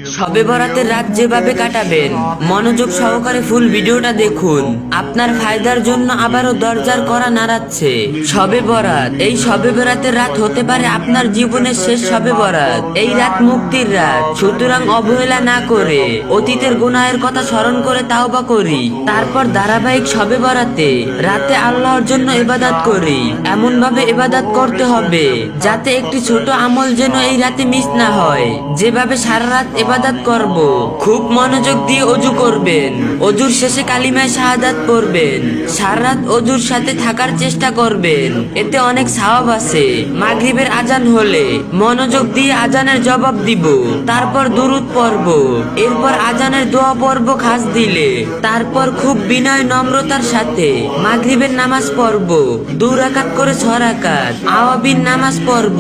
শবে বরাতের রাত যেভাবে কাটাবেন মনোযোগ সহকারে ফুল ভিডিওটা দেখুন। আপনার ফায়দার জন্য আবারও দরজার কড়া নাড়াচ্ছে শবে বরাত। এই শবে বরাতের রাত হতে পারে আপনার জীবনের শেষ শবে বরাত। এই রাত মুক্তির রাত, সুতরাং অবহেলা না করে অতীতের গুনাহের কথা স্মরণ করে তাওবা করি। তারপর ধারাবাহিক শবে বরাতে রাতে আল্লাহর জন্য ইবাদত করি। এমন ভাবে ইবাদত করতে হবে যাতে একটি ছোট আমল যেন এই রাতে মিস না হয়। যেভাবে সারা রাত ইবাদত করব, খুব মনোযোগ দিয়ে ওযু করবেন, ওযুর শেষে কালিমায়ে শাহাদাত পড়বেন, সারা রাত ওযুর সাথে থাকার চেষ্টা করবেন, এতে অনেক সওয়াব আছে। মাগরিবের আজান হলে মনোযোগ দিয়ে আজানের জবাব দিব, তারপর দুরূদ পড়ব, এরপর আজানের দোয়া পড়ব খাস দিলে, তারপর খুব বিনয় নম্রতার সাথে মাগরিবের নামাজ পড়ব। 2 রাকাত করে 6 রাকাত আওয়াবিন নামাজ পড়ব।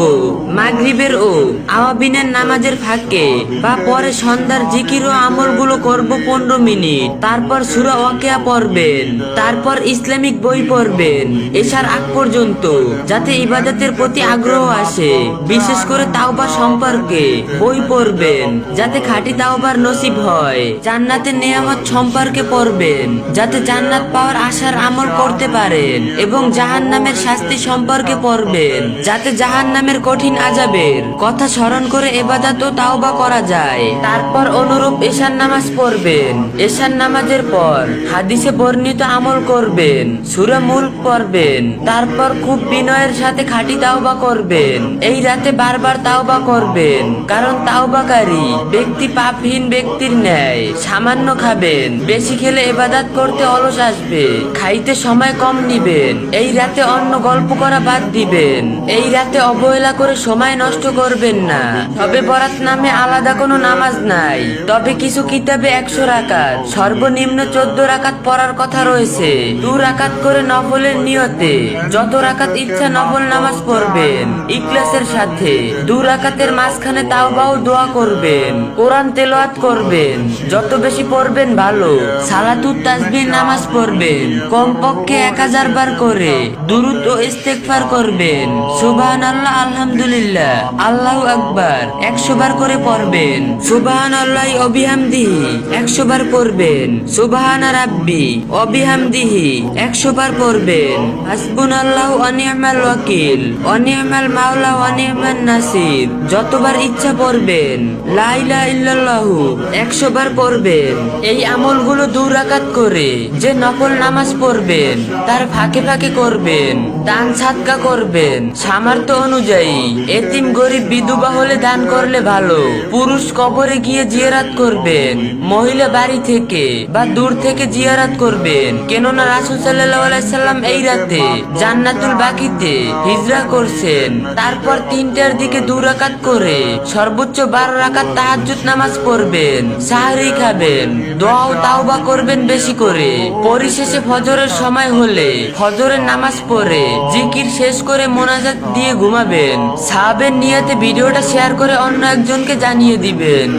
মাগরিবের ও আওয়াবিনের নামাজের ফাঁকে বা পরে সন্ধ্যার জিকির ও আমলগুলো করব 15 মিনিট। তারপর সূরা ওয়াকিয়া পড়বেন, তারপর ইসলামিক বই পড়বেন এশার আগ পর্যন্ত, যাতে ইবাদতের প্রতি আগ্রহ আসে। বিশেষ করে তাওবা সম্পর্কে বই পড়বেন যাতে খাঁটি তাওবার নসিব হয়। জান্নাতের নিয়ামত সম্পর্কে পড়বেন যাতে জান্নাত পাওয়ার আশার আমল করতে পারেন, এবং জাহান্নামের শাস্তি সম্পর্কে পড়বেন যাতে জাহান্নামের কঠিন আযাবের কথা স্মরণ করে ইবাদত ও তাওবা করা যায়। তারপর অনুরূপ এশার নামাজ পড়বেন। এশার নামাজের পর হাদিসে বর্ণিত আমল করবেন, সূরা মুলক পড়বেন, তারপর খুব বিনয়ের সাথে খাঁটি তাওবা করবেন। এই রাতে বারবার তাওবা করবেন, কারণ তাওবাকারী ব্যক্তি পাপহীন ব্যক্তির ন্যায়। সামান্য খাবেন, বেশি খেলে ইবাদত করতে অলস আসবে, খাইতে সময় কম নিবেন। এই রাতে অন্য গল্প করা বাদ দিবেন। এই রাতে অবহেলা করে সময় নষ্ট করবেন না। শবে বরাত নামে আলাদা কোনো নামাজ নাই, তবে কিছু কিতাবে 100 রাকাত সর্বনিম্ন 14 রাকাত পড়ার কথা রয়েছে। 2 রাকাত করে নফলের নিয়তে যত রাকাত ইচ্ছা নফল নামাজ পড়বেন ইখলাসের সাথে। 2 রাকাতের মাঝখানে তাওবা ও দোয়া করবেন, কোরআন তেলাওয়াত করবেন, যত বেশি পড়বেন ভালো। সালাতুত তাসবিহ নামাজ পড়বেন, কমপক্ষে 1000 বার করে দুরূদ ও ইস্তেগফার করবেন। সুবহানাল্লাহ, আলহামদুলিল্লাহ, আল্লাহু আকবার 100 বার করে পড়বেন। সুবহানাল্লাহি ওয়া বিহামদিহি 100 বার পড়বেন। সুবহানা রাব্বি ওয়া বিহামদিহি 100 বার পড়বেন। হাসবুনাল্লাহু ওয়া নি'মাল ওয়াকিল ওয়া নি'মাল মাওলা ওয়া নি'মান নাসির যতবার ইচ্ছা পড়বেন। লা ইলাহা ইল্লাল্লাহু 100 বার পড়বেন। এই আমলগুলো 2 রাকাত করে যে নফল নামাজ পড়বেন তার ফাঁকে ফাঁকে করবেন। দান সাদকা করবেন সামর্থ্য অনুযায়ী। এতিম গরিব বিধবা হলে দান করলে ভালো। পুরুষ কবরে গিয়ে জিয়ারাত করবেন, মহিলা বাড়ি থেকে বা দূর থেকে জিয়ারাত করবেন, কেননা রাসূল সাল্লাল্লাহু আলাইহি সাল্লাম এই রাতে জান্নাতুল বাকিতে হিজরা করছেন। তারপর 3টার দিকে 2 রাকাত করে সর্বোচ্চ 12 রাকাত তাহাজ্জুদ নামাজ পড়বেন। সাহরি খাবেন, দোয়া ও তাওবা করবেন বেশি করে। পরিশেষে ফজরের সময় হলে ফজরের নামাজ পড়ে জিকির শেষ করে মোনাজাত দিয়ে ঘুমাবেন। সাহাবের নিয়তে ভিডিওটা শেয়ার করে অন্য একজনকে জানিয়ে দিবেন।